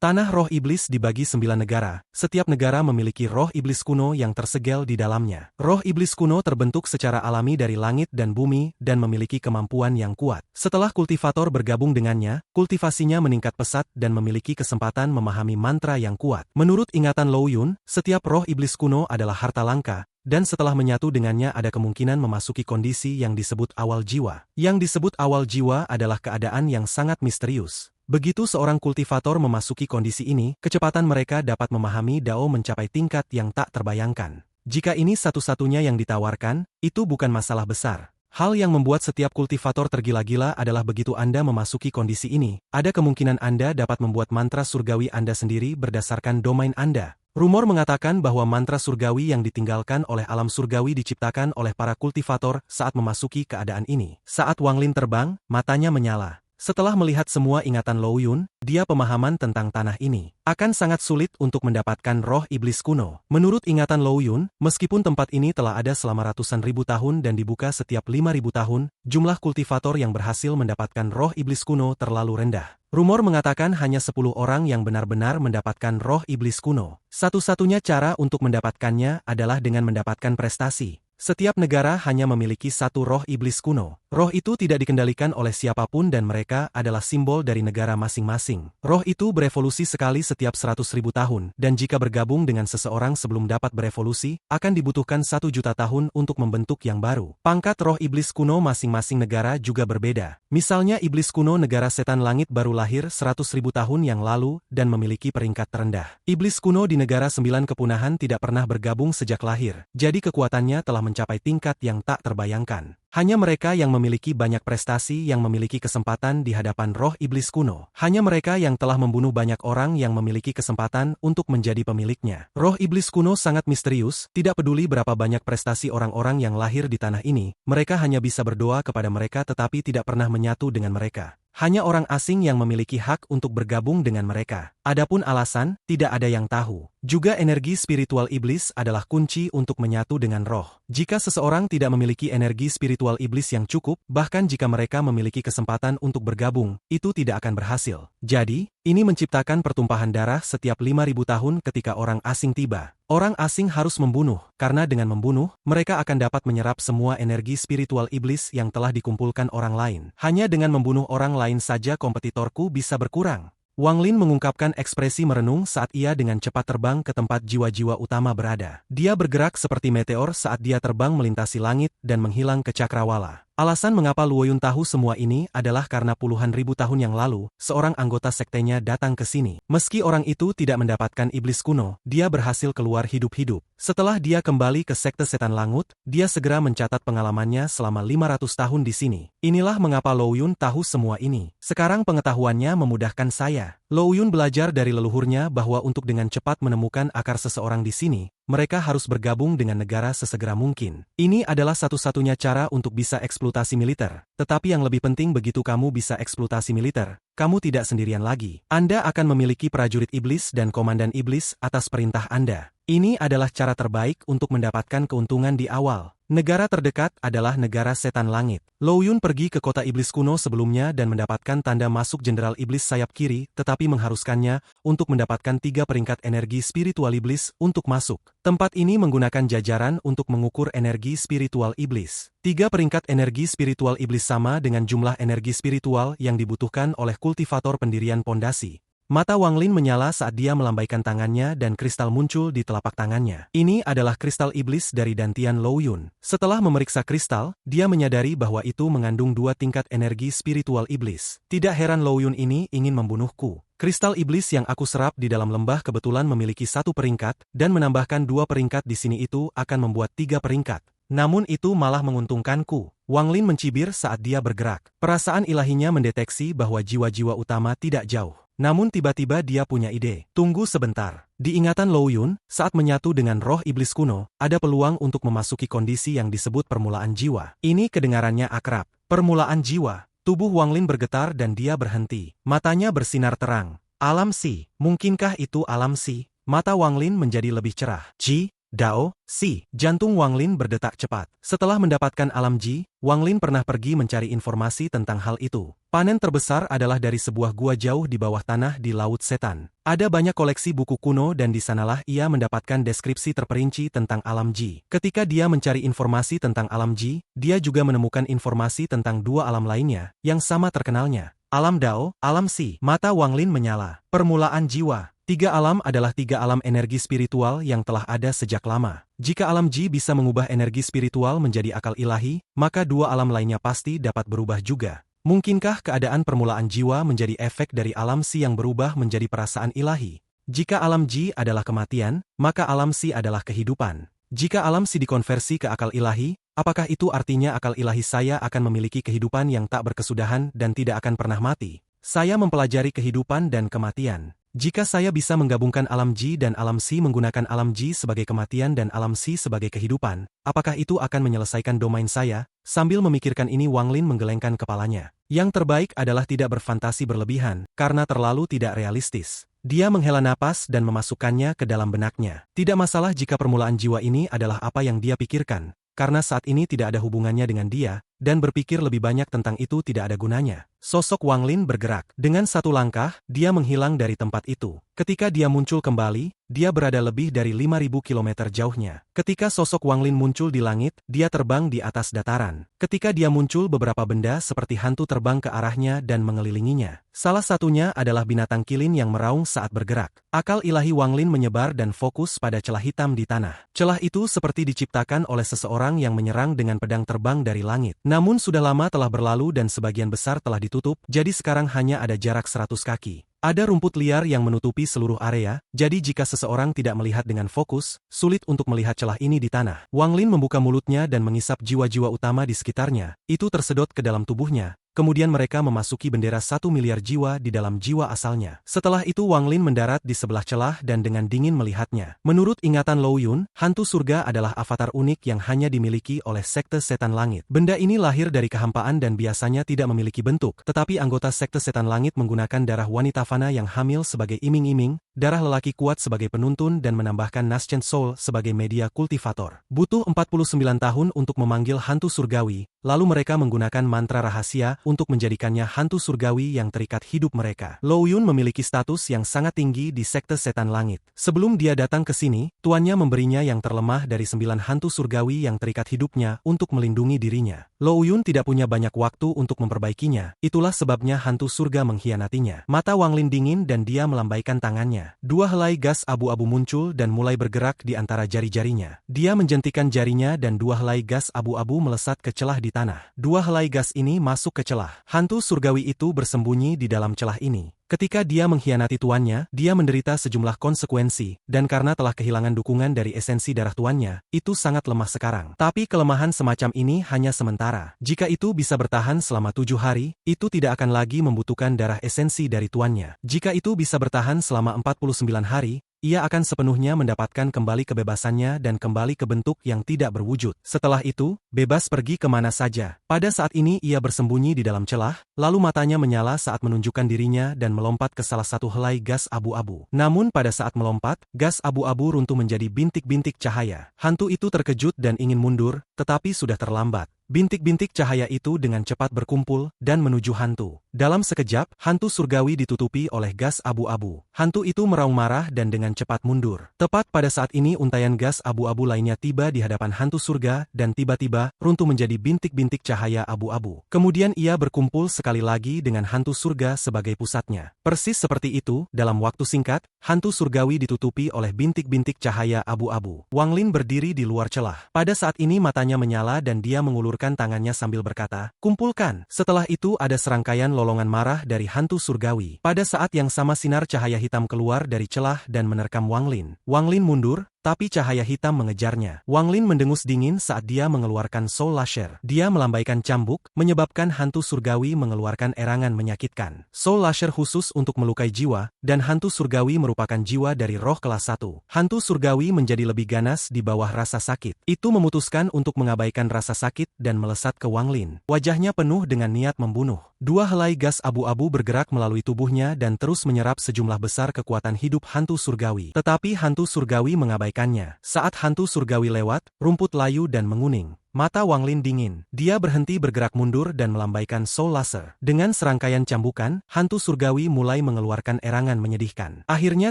Tanah roh iblis dibagi 9 negara, setiap negara memiliki roh iblis kuno yang tersegel di dalamnya. Roh iblis kuno terbentuk secara alami dari langit dan bumi dan memiliki kemampuan yang kuat. Setelah kultivator bergabung dengannya, kultivasinya meningkat pesat dan memiliki kesempatan memahami mantra yang kuat. Menurut ingatan Lo Yun, setiap roh iblis kuno adalah harta langka, dan setelah menyatu dengannya ada kemungkinan memasuki kondisi yang disebut awal jiwa. Yang disebut awal jiwa adalah keadaan yang sangat misterius. Begitu seorang kultivator memasuki kondisi ini, kecepatan mereka dapat memahami Dao mencapai tingkat yang tak terbayangkan. Jika ini satu-satunya yang ditawarkan, itu bukan masalah besar. Hal yang membuat setiap kultivator tergila-gila adalah begitu Anda memasuki kondisi ini, ada kemungkinan Anda dapat membuat mantra surgawi Anda sendiri berdasarkan domain Anda. Rumor mengatakan bahwa mantra surgawi yang ditinggalkan oleh alam surgawi diciptakan oleh para kultivator saat memasuki keadaan ini. Saat Wang Lin terbang, matanya menyala. Setelah melihat semua ingatan Lo Yun, dia pemahaman tentang tanah ini akan sangat sulit untuk mendapatkan roh iblis kuno. Menurut ingatan Lo Yun, meskipun tempat ini telah ada selama ratusan ribu tahun dan dibuka setiap 5.000 tahun, jumlah kultivator yang berhasil mendapatkan roh iblis kuno terlalu rendah. Rumor mengatakan hanya 10 orang yang benar-benar mendapatkan roh iblis kuno. Satu-satunya cara untuk mendapatkannya adalah dengan mendapatkan prestasi. Setiap negara hanya memiliki satu roh iblis kuno. Roh itu tidak dikendalikan oleh siapapun dan mereka adalah simbol dari negara masing-masing. Roh itu berevolusi sekali setiap 100.000 tahun, dan jika bergabung dengan seseorang sebelum dapat berevolusi, akan dibutuhkan 1 juta tahun untuk membentuk yang baru. Pangkat roh iblis kuno masing-masing negara juga berbeda. Misalnya iblis kuno negara setan langit baru lahir 100.000 tahun yang lalu dan memiliki peringkat terendah. Iblis kuno di negara 9 kepunahan tidak pernah bergabung sejak lahir, jadi kekuatannya telah mencapai tingkat yang tak terbayangkan. Hanya mereka yang memiliki banyak prestasi yang memiliki kesempatan di hadapan roh iblis kuno. Hanya mereka yang telah membunuh banyak orang yang memiliki kesempatan untuk menjadi pemiliknya. Roh iblis kuno sangat misterius, tidak peduli berapa banyak prestasi orang-orang yang lahir di tanah ini, mereka hanya bisa berdoa kepada mereka tetapi tidak pernah menyatu dengan mereka. Hanya orang asing yang memiliki hak untuk bergabung dengan mereka. Adapun alasan, tidak ada yang tahu. Juga energi spiritual iblis adalah kunci untuk menyatu dengan roh. Jika seseorang tidak memiliki energi spiritual iblis yang cukup, bahkan jika mereka memiliki kesempatan untuk bergabung, itu tidak akan berhasil. Jadi, ini menciptakan pertumpahan darah setiap 5.000 tahun ketika orang asing tiba. Orang asing harus membunuh, karena dengan membunuh, mereka akan dapat menyerap semua energi spiritual iblis yang telah dikumpulkan orang lain. Hanya dengan membunuh orang lain saja kompetitorku bisa berkurang. Wang Lin mengungkapkan ekspresi merenung saat ia dengan cepat terbang ke tempat jiwa-jiwa utama berada. Dia bergerak seperti meteor saat dia terbang melintasi langit dan menghilang ke cakrawala. Alasan mengapa Luo Yun tahu semua ini adalah karena puluhan ribu tahun yang lalu, seorang anggota sektenya datang ke sini. Meski orang itu tidak mendapatkan iblis kuno, dia berhasil keluar hidup-hidup. Setelah dia kembali ke sekte setan langut, dia segera mencatat pengalamannya selama 500 tahun di sini. Inilah mengapa Luo Yun tahu semua ini. Sekarang pengetahuannya memudahkan saya. Luo Yun belajar dari leluhurnya bahwa untuk dengan cepat menemukan akar seseorang di sini, mereka harus bergabung dengan negara sesegera mungkin. Ini adalah satu-satunya cara untuk bisa eksploitasi militer. Tetapi yang lebih penting begitu kamu bisa eksploitasi militer, kamu tidak sendirian lagi. Anda akan memiliki prajurit iblis dan komandan iblis atas perintah Anda. Ini adalah cara terbaik untuk mendapatkan keuntungan di awal. Negara terdekat adalah negara setan langit. Luo Yun pergi ke kota iblis kuno sebelumnya dan mendapatkan tanda masuk jenderal iblis sayap kiri, tetapi mengharuskannya untuk mendapatkan 3 peringkat energi spiritual iblis untuk masuk. Tempat ini menggunakan jajaran untuk mengukur energi spiritual iblis. 3 peringkat energi spiritual iblis sama dengan jumlah energi spiritual yang dibutuhkan oleh kultivator pendirian pondasi. Mata Wang Lin menyala saat dia melambaikan tangannya dan kristal muncul di telapak tangannya. Ini adalah kristal iblis dari dantian Luo Yun. Setelah memeriksa kristal, dia menyadari bahwa itu mengandung 2 tingkat energi spiritual iblis. Tidak heran Luo Yun ini ingin membunuhku. Kristal iblis yang aku serap di dalam lembah kebetulan memiliki 1 peringkat, dan menambahkan 2 peringkat di sini itu akan membuat 3 peringkat. Namun itu malah menguntungkanku. Wang Lin mencibir saat dia bergerak. Perasaan ilahinya mendeteksi bahwa jiwa-jiwa utama tidak jauh. Namun tiba-tiba dia punya ide. Tunggu sebentar. Di ingatan Luo Yun, saat menyatu dengan roh iblis kuno, ada peluang untuk memasuki kondisi yang disebut permulaan jiwa. Ini kedengarannya akrab. Permulaan jiwa. Tubuh Wang Lin bergetar dan dia berhenti. Matanya bersinar terang. Alam Si. Mungkinkah itu alam Si? Mata Wang Lin menjadi lebih cerah. Ji, Dao, Si. Jantung Wang Lin berdetak cepat. Setelah mendapatkan alam Ji, Wang Lin pernah pergi mencari informasi tentang hal itu. Panen terbesar adalah dari sebuah gua jauh di bawah tanah di Laut Setan. Ada banyak koleksi buku kuno dan di sanalah ia mendapatkan deskripsi terperinci tentang alam Ji. Ketika dia mencari informasi tentang alam Ji, dia juga menemukan informasi tentang dua alam lainnya, yang sama terkenalnya. Alam Dao, alam Si. Mata Wang Lin menyala. Permulaan jiwa. Tiga alam adalah tiga alam energi spiritual yang telah ada sejak lama. Jika alam Ji bisa mengubah energi spiritual menjadi akal ilahi, maka dua alam lainnya pasti dapat berubah juga. Mungkinkah keadaan permulaan jiwa menjadi efek dari alam Si yang berubah menjadi perasaan ilahi? Jika alam Ji adalah kematian, maka alam Si adalah kehidupan. Jika alam Si dikonversi ke akal ilahi, apakah itu artinya akal ilahi saya akan memiliki kehidupan yang tak berkesudahan dan tidak akan pernah mati? Saya mempelajari kehidupan dan kematian. Jika saya bisa menggabungkan alam Ji dan alam Si menggunakan alam Ji sebagai kematian dan alam Si sebagai kehidupan, apakah itu akan menyelesaikan domain saya? Sambil memikirkan ini Wang Lin menggelengkan kepalanya. Yang terbaik adalah tidak berfantasi berlebihan, karena terlalu tidak realistis. Dia menghela napas dan memasukkannya ke dalam benaknya. Tidak masalah jika permulaan jiwa ini adalah apa yang dia pikirkan, karena saat ini tidak ada hubungannya dengan dia, dan berpikir lebih banyak tentang itu tidak ada gunanya. Sosok Wang Lin bergerak. Dengan satu langkah, dia menghilang dari tempat itu. Ketika dia muncul kembali, dia berada lebih dari 5.000 km jauhnya. Ketika sosok Wang Lin muncul di langit, dia terbang di atas dataran. Ketika dia muncul beberapa benda seperti hantu terbang ke arahnya dan mengelilinginya. Salah satunya adalah binatang kilin yang meraung saat bergerak. Akal ilahi Wang Lin menyebar dan fokus pada celah hitam di tanah. Celah itu seperti diciptakan oleh seseorang yang menyerang dengan pedang terbang dari langit. Namun sudah lama telah berlalu dan sebagian besar telah ditutup, jadi sekarang hanya ada jarak 100 kaki. Ada rumput liar yang menutupi seluruh area, jadi jika seseorang tidak melihat dengan fokus, sulit untuk melihat celah ini di tanah. Wang Lin membuka mulutnya dan mengisap jiwa-jiwa utama di sekitarnya, itu tersedot ke dalam tubuhnya. Kemudian mereka memasuki bendera 1 miliar jiwa di dalam jiwa asalnya. Setelah itu Wang Lin mendarat di sebelah celah dan dengan dingin melihatnya. Menurut ingatan Lou Yun, hantu surga adalah avatar unik yang hanya dimiliki oleh sekte setan langit. Benda ini lahir dari kehampaan dan biasanya tidak memiliki bentuk, tetapi anggota sekte setan langit menggunakan darah wanita fana yang hamil sebagai iming-iming, darah lelaki kuat sebagai penuntun dan menambahkan Nascent Soul sebagai media kultivator. Butuh 49 tahun untuk memanggil hantu surgawi, lalu mereka menggunakan mantra rahasia untuk menjadikannya hantu surgawi yang terikat hidup mereka. Lou Yun memiliki status yang sangat tinggi di sekte setan langit. Sebelum dia datang ke sini, tuannya memberinya yang terlemah dari 9 hantu surgawi yang terikat hidupnya untuk melindungi dirinya. Lou Yun tidak punya banyak waktu untuk memperbaikinya, itulah sebabnya hantu surga mengkhianatinya. Mata Wang Lin dingin dan dia melambaikan tangannya. Dua helai gas abu-abu muncul dan mulai bergerak di antara jari-jarinya. Dia menjentikan jarinya dan dua helai gas abu-abu melesat ke celah di tanah. Dua helai gas ini masuk ke celah. Hantu surgawi itu bersembunyi di dalam celah ini. Ketika dia mengkhianati tuannya, dia menderita sejumlah konsekuensi, dan karena telah kehilangan dukungan dari esensi darah tuannya, itu sangat lemah sekarang. Tapi kelemahan semacam ini hanya sementara. Jika itu bisa bertahan selama 7 hari, itu tidak akan lagi membutuhkan darah esensi dari tuannya. Jika itu bisa bertahan selama 49 hari, ia akan sepenuhnya mendapatkan kembali kebebasannya dan kembali ke bentuk yang tidak berwujud. Setelah itu, bebas pergi kemana saja. Pada saat ini ia bersembunyi di dalam celah, lalu matanya menyala saat menunjukkan dirinya dan melompat ke salah satu helai gas abu-abu. Namun pada saat melompat, gas abu-abu runtuh menjadi bintik-bintik cahaya. Hantu itu terkejut dan ingin mundur, tetapi sudah terlambat. Bintik-bintik cahaya itu dengan cepat berkumpul dan menuju hantu. Dalam sekejap, hantu surgawi ditutupi oleh gas abu-abu. Hantu itu meraung marah dan dengan cepat mundur. Tepat pada saat ini untaian gas abu-abu lainnya tiba di hadapan hantu surga dan tiba-tiba runtuh menjadi bintik-bintik cahaya abu-abu. Kemudian ia berkumpul sekali lagi dengan hantu surga sebagai pusatnya. Persis seperti itu, dalam waktu singkat, hantu surgawi ditutupi oleh bintik-bintik cahaya abu-abu. Wang Lin berdiri di luar celah. Pada saat ini matanya menyala dan dia mengulurkan tangannya sambil berkata, "Kumpulkan." Setelah itu ada serangkaian lolongan marah dari hantu surgawi. Pada saat yang sama sinar cahaya hitam keluar dari celah dan menerkam Wang Lin. Wang Lin mundur, tapi cahaya hitam mengejarnya. Wang Lin mendengus dingin saat dia mengeluarkan Soul Lasher. Dia melambaikan cambuk, menyebabkan hantu surgawi mengeluarkan erangan menyakitkan. Soul Lasher khusus untuk melukai jiwa, dan hantu surgawi merupakan jiwa dari roh kelas 1. Hantu surgawi menjadi lebih ganas di bawah rasa sakit. Itu memutuskan untuk mengabaikan rasa sakit dan melesat ke Wang Lin. Wajahnya penuh dengan niat membunuh. Dua helai gas abu-abu bergerak melalui tubuhnya dan terus menyerap sejumlah besar kekuatan hidup hantu surgawi. Tetapi hantu surgawi mengabaikan mengabaikannya. Saat hantu surgawi lewat, rumput layu dan menguning. Mata Wang Lin dingin. Dia berhenti bergerak mundur dan melambaikan Soul Laser. Dengan serangkaian cambukan, hantu surgawi mulai mengeluarkan erangan menyedihkan. Akhirnya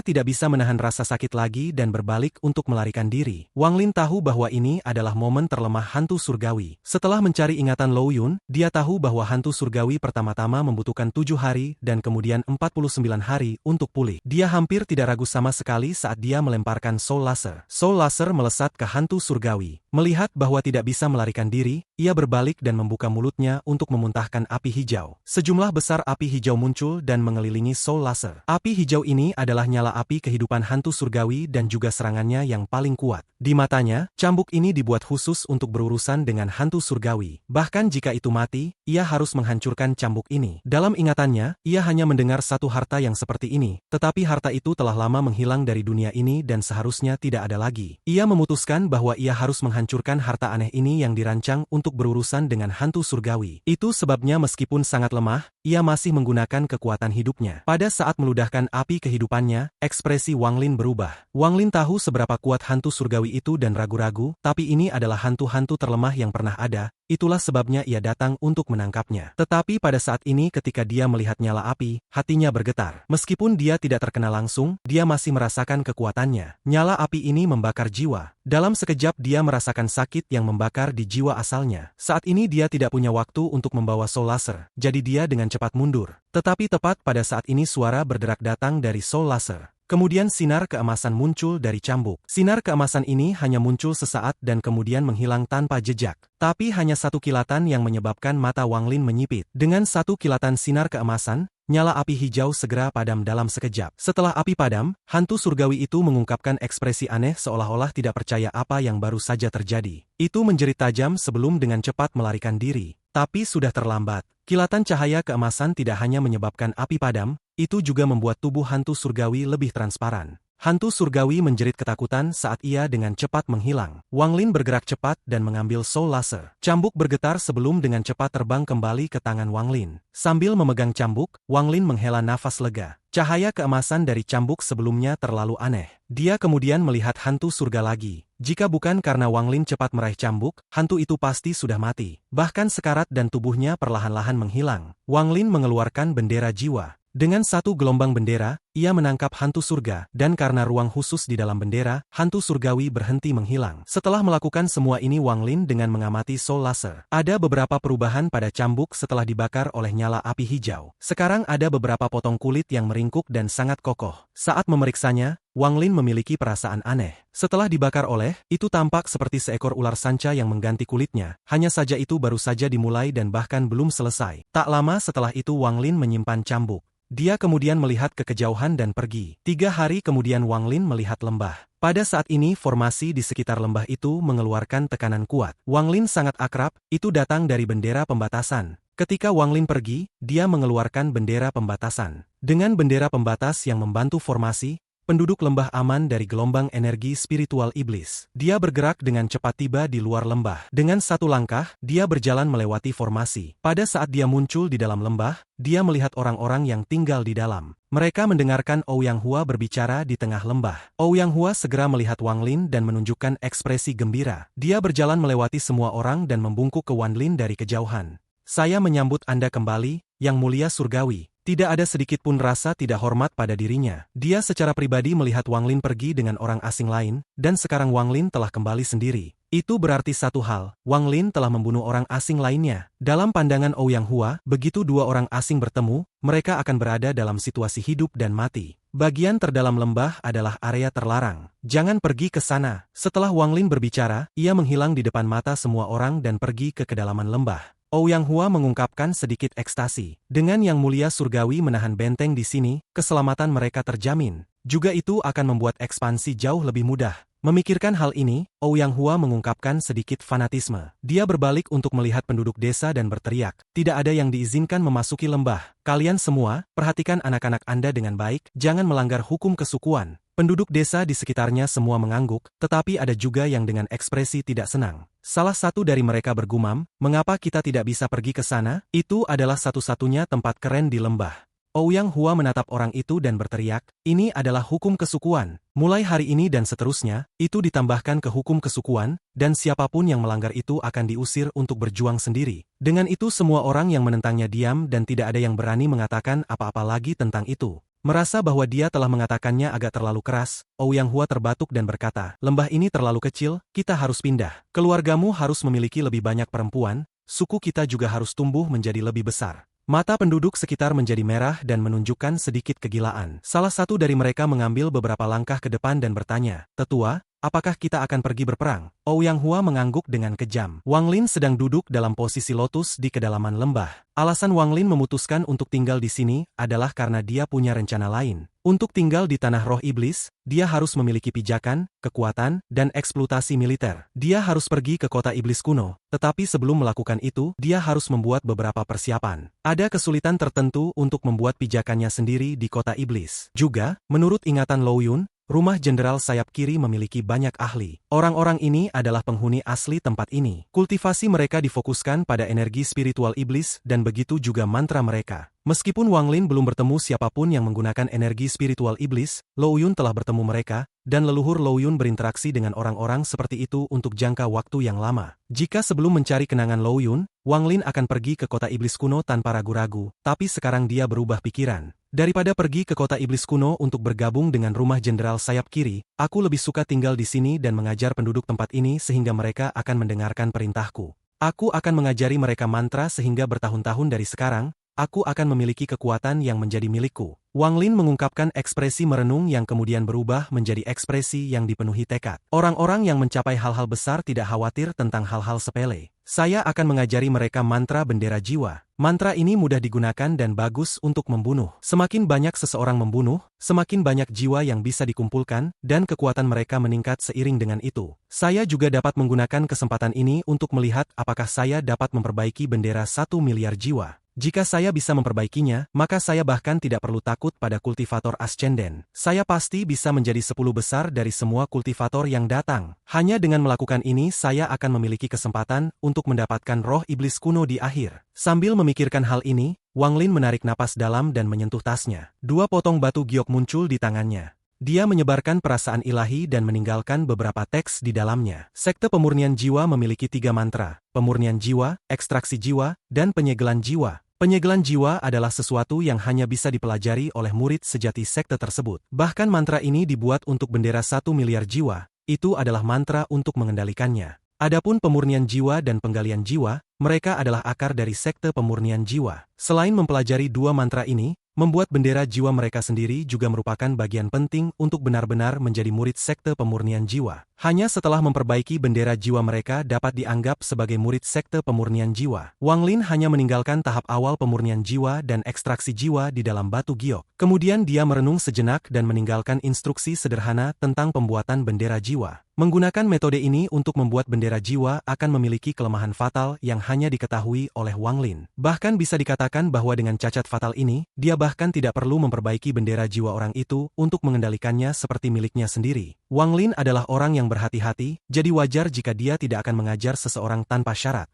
tidak bisa menahan rasa sakit lagi dan berbalik untuk melarikan diri. Wang Lin tahu bahwa ini adalah momen terlemah hantu surgawi. Setelah mencari ingatan Lou Yun, dia tahu bahwa hantu surgawi pertama-tama membutuhkan 7 hari dan kemudian 49 hari untuk pulih. Dia hampir tidak ragu sama sekali saat dia melemparkan Soul Laser. Soul Laser melesat ke hantu surgawi. Melihat bahwa tidak bisa melarikan diri, ia berbalik dan membuka mulutnya untuk memuntahkan api hijau. Sejumlah besar api hijau muncul dan mengelilingi Soul Laser. Api hijau ini adalah nyala api kehidupan hantu surgawi dan juga serangannya yang paling kuat. Di matanya, cambuk ini dibuat khusus untuk berurusan dengan hantu surgawi. Bahkan jika itu mati, ia harus menghancurkan cambuk ini. Dalam ingatannya, ia hanya mendengar satu harta yang seperti ini, tetapi harta itu telah lama menghilang dari dunia ini dan seharusnya tidak ada lagi. Ia memutuskan bahwa ia harus menghancurkan harta aneh ini yang dirancang untuk berurusan dengan hantu surgawi. Itu sebabnya meskipun sangat lemah, ia masih menggunakan kekuatan hidupnya. Pada saat meludahkan api kehidupannya, ekspresi Wang Lin berubah. Wang Lin tahu seberapa kuat hantu surgawi itu dan ragu-ragu, tapi ini adalah hantu-hantu terlemah yang pernah ada. Itulah sebabnya ia datang untuk menangkapnya. Tetapi pada saat ini ketika dia melihat nyala api, hatinya bergetar. Meskipun dia tidak terkena langsung, dia masih merasakan kekuatannya. Nyala api ini membakar jiwa. Dalam sekejap dia merasakan sakit yang membakar di jiwa asalnya. Saat ini dia tidak punya waktu untuk membawa Soul Laser, jadi dia dengan cepat mundur. Tetapi tepat pada saat ini suara berderak datang dari Soul Laser. Kemudian sinar keemasan muncul dari cambuk. Sinar keemasan ini hanya muncul sesaat dan kemudian menghilang tanpa jejak. Tapi hanya satu kilatan yang menyebabkan mata Wang Lin menyipit. Dengan satu kilatan sinar keemasan, nyala api hijau segera padam dalam sekejap. Setelah api padam, hantu surgawi itu mengungkapkan ekspresi aneh seolah-olah tidak percaya apa yang baru saja terjadi. Itu menjerit tajam sebelum dengan cepat melarikan diri. Tapi sudah terlambat. Kilatan cahaya keemasan tidak hanya menyebabkan api padam, itu juga membuat tubuh hantu surgawi lebih transparan. Hantu surgawi menjerit ketakutan saat ia dengan cepat menghilang. Wang Lin bergerak cepat dan mengambil Soul Laser. Cambuk bergetar sebelum dengan cepat terbang kembali ke tangan Wang Lin. Sambil memegang cambuk, Wang Lin menghela nafas lega. Cahaya keemasan dari cambuk sebelumnya terlalu aneh. Dia kemudian melihat hantu surga lagi. Jika bukan karena Wang Lin cepat meraih cambuk, hantu itu pasti sudah mati. Bahkan sekarat dan tubuhnya perlahan-lahan menghilang. Wang Lin mengeluarkan bendera jiwa. Dengan satu gelombang bendera, ia menangkap hantu surga, dan karena ruang khusus di dalam bendera, hantu surgawi berhenti menghilang. Setelah melakukan semua ini Wang Lin dengan mengamati Soul Laser. Ada beberapa perubahan pada cambuk setelah dibakar oleh nyala api hijau. Sekarang ada beberapa potong kulit yang meringkuk dan sangat kokoh. Saat memeriksanya, Wang Lin memiliki perasaan aneh. Setelah dibakar oleh, itu tampak seperti seekor ular sanca yang mengganti kulitnya. Hanya saja itu baru saja dimulai dan bahkan belum selesai. Tak lama setelah itu Wang Lin menyimpan cambuk. Dia kemudian melihat ke kejauhan dan pergi. 3 hari kemudian Wang Lin melihat lembah. Pada saat ini formasi di sekitar lembah itu mengeluarkan tekanan kuat. Wang Lin sangat akrab, itu datang dari bendera pembatasan. Ketika Wang Lin pergi, dia mengeluarkan bendera pembatasan. Dengan bendera pembatas yang membantu formasi, penduduk lembah aman dari gelombang energi spiritual iblis. Dia bergerak dengan cepat tiba di luar lembah. Dengan satu langkah, dia berjalan melewati formasi. Pada saat dia muncul di dalam lembah, dia melihat orang-orang yang tinggal di dalam. Mereka mendengarkan Ouyang Hua berbicara di tengah lembah. Ouyang Hua segera melihat Wang Lin dan menunjukkan ekspresi gembira. Dia berjalan melewati semua orang dan membungkuk ke Wang Lin dari kejauhan. Saya menyambut Anda kembali, Yang Mulia Surgawi. Tidak ada sedikit pun rasa tidak hormat pada dirinya. Dia secara pribadi melihat Wang Lin pergi dengan orang asing lain, dan sekarang Wang Lin telah kembali sendiri. Itu berarti satu hal, Wang Lin telah membunuh orang asing lainnya. Dalam pandangan Ouyang Hua, begitu dua orang asing bertemu, mereka akan berada dalam situasi hidup dan mati. Bagian terdalam lembah adalah area terlarang. Jangan pergi ke sana. Setelah Wang Lin berbicara, ia menghilang di depan mata semua orang dan pergi ke kedalaman lembah. Ouyang Hua mengungkapkan sedikit ekstasi. Dengan Yang Mulia Surgawi menahan benteng di sini, keselamatan mereka terjamin. Juga itu akan membuat ekspansi jauh lebih mudah. Memikirkan hal ini, Ouyang Hua mengungkapkan sedikit fanatisme. Dia berbalik untuk melihat penduduk desa dan berteriak, "Tidak ada yang diizinkan memasuki lembah. Kalian semua, perhatikan anak-anak Anda dengan baik, jangan melanggar hukum kesukuan." Penduduk desa di sekitarnya semua mengangguk, tetapi ada juga yang dengan ekspresi tidak senang. Salah satu dari mereka bergumam, "Mengapa kita tidak bisa pergi ke sana? Itu adalah satu-satunya tempat keren di lembah." Ouyang Hua menatap orang itu dan berteriak, ini adalah hukum kesukuan. Mulai hari ini dan seterusnya, itu ditambahkan ke hukum kesukuan, dan siapapun yang melanggar itu akan diusir untuk berjuang sendiri. Dengan itu semua orang yang menentangnya diam dan tidak ada yang berani mengatakan apa-apa lagi tentang itu. Merasa bahwa dia telah mengatakannya agak terlalu keras, Ouyang Hua terbatuk dan berkata, lembah ini terlalu kecil, kita harus pindah. Keluargamu harus memiliki lebih banyak perempuan, suku kita juga harus tumbuh menjadi lebih besar. Mata penduduk sekitar menjadi merah dan menunjukkan sedikit kegilaan. Salah satu dari mereka mengambil beberapa langkah ke depan dan bertanya, Tetua, apakah kita akan pergi berperang? Ouyang Hua mengangguk dengan kejam. Wang Lin sedang duduk dalam posisi lotus di kedalaman lembah. Alasan Wang Lin memutuskan untuk tinggal di sini adalah karena dia punya rencana lain. Untuk tinggal di tanah roh iblis, dia harus memiliki pijakan, kekuatan, dan eksploitasi militer. Dia harus pergi ke kota iblis kuno, tetapi sebelum melakukan itu, dia harus membuat beberapa persiapan. Ada kesulitan tertentu untuk membuat pijakannya sendiri di kota iblis. Juga, menurut ingatan Lou Yun, rumah jenderal sayap kiri memiliki banyak ahli. Orang-orang ini adalah penghuni asli tempat ini. Kultivasi mereka difokuskan pada energi spiritual iblis dan begitu juga mantra mereka. Meskipun Wang Lin belum bertemu siapapun yang menggunakan energi spiritual iblis, Lou Yun telah bertemu mereka, dan leluhur Lou Yun berinteraksi dengan orang-orang seperti itu untuk jangka waktu yang lama. Jika sebelum mencari kenangan Lou Yun, Wang Lin akan pergi ke kota iblis kuno tanpa ragu-ragu, tapi sekarang dia berubah pikiran. Daripada pergi ke kota iblis kuno untuk bergabung dengan rumah jenderal sayap kiri, aku lebih suka tinggal di sini dan mengajar penduduk tempat ini sehingga mereka akan mendengarkan perintahku. Aku akan mengajari mereka mantra sehingga bertahun-tahun dari sekarang, aku akan memiliki kekuatan yang menjadi milikku. Wang Lin mengungkapkan ekspresi merenung yang kemudian berubah menjadi ekspresi yang dipenuhi tekad. Orang-orang yang mencapai hal-hal besar tidak khawatir tentang hal-hal sepele. Saya akan mengajari mereka mantra bendera jiwa. Mantra ini mudah digunakan dan bagus untuk membunuh. Semakin banyak seseorang membunuh, semakin banyak jiwa yang bisa dikumpulkan, dan kekuatan mereka meningkat seiring dengan itu. Saya juga dapat menggunakan kesempatan ini untuk melihat apakah saya dapat memperbaiki bendera 1 miliar jiwa. Jika saya bisa memperbaikinya, maka saya bahkan tidak perlu takut pada kultivator ascenden. Saya pasti bisa menjadi 10 besar dari semua kultivator yang datang. Hanya dengan melakukan ini saya akan memiliki kesempatan untuk mendapatkan roh iblis kuno di akhir. Sambil memikirkan hal ini, Wang Lin menarik napas dalam dan menyentuh tasnya. 2 potong batu giok muncul di tangannya. Dia menyebarkan perasaan ilahi dan meninggalkan beberapa teks di dalamnya. Sekte pemurnian jiwa memiliki 3 mantra, pemurnian jiwa, ekstraksi jiwa, dan penyegelan jiwa. Penyegelan jiwa adalah sesuatu yang hanya bisa dipelajari oleh murid sejati sekte tersebut. Bahkan mantra ini dibuat untuk bendera 1 miliar jiwa, itu adalah mantra untuk mengendalikannya. Adapun pemurnian jiwa dan penggalian jiwa, mereka adalah akar dari sekte pemurnian jiwa. Selain mempelajari 2 mantra ini, membuat bendera jiwa mereka sendiri juga merupakan bagian penting untuk benar-benar menjadi murid sekte pemurnian jiwa. Hanya setelah memperbaiki bendera jiwa mereka dapat dianggap sebagai murid sekte pemurnian jiwa. Wang Lin hanya meninggalkan tahap awal pemurnian jiwa dan ekstraksi jiwa di dalam batu giok. Kemudian dia merenung sejenak dan meninggalkan instruksi sederhana tentang pembuatan bendera jiwa. Menggunakan metode ini untuk membuat bendera jiwa akan memiliki kelemahan fatal yang hanya diketahui oleh Wang Lin. Bahkan bisa dikatakan bahwa dengan cacat fatal ini, dia bahkan tidak perlu memperbaiki bendera jiwa orang itu untuk mengendalikannya seperti miliknya sendiri. Wang Lin adalah orang yang berhati-hati, jadi wajar jika dia tidak akan mengajar seseorang tanpa syarat.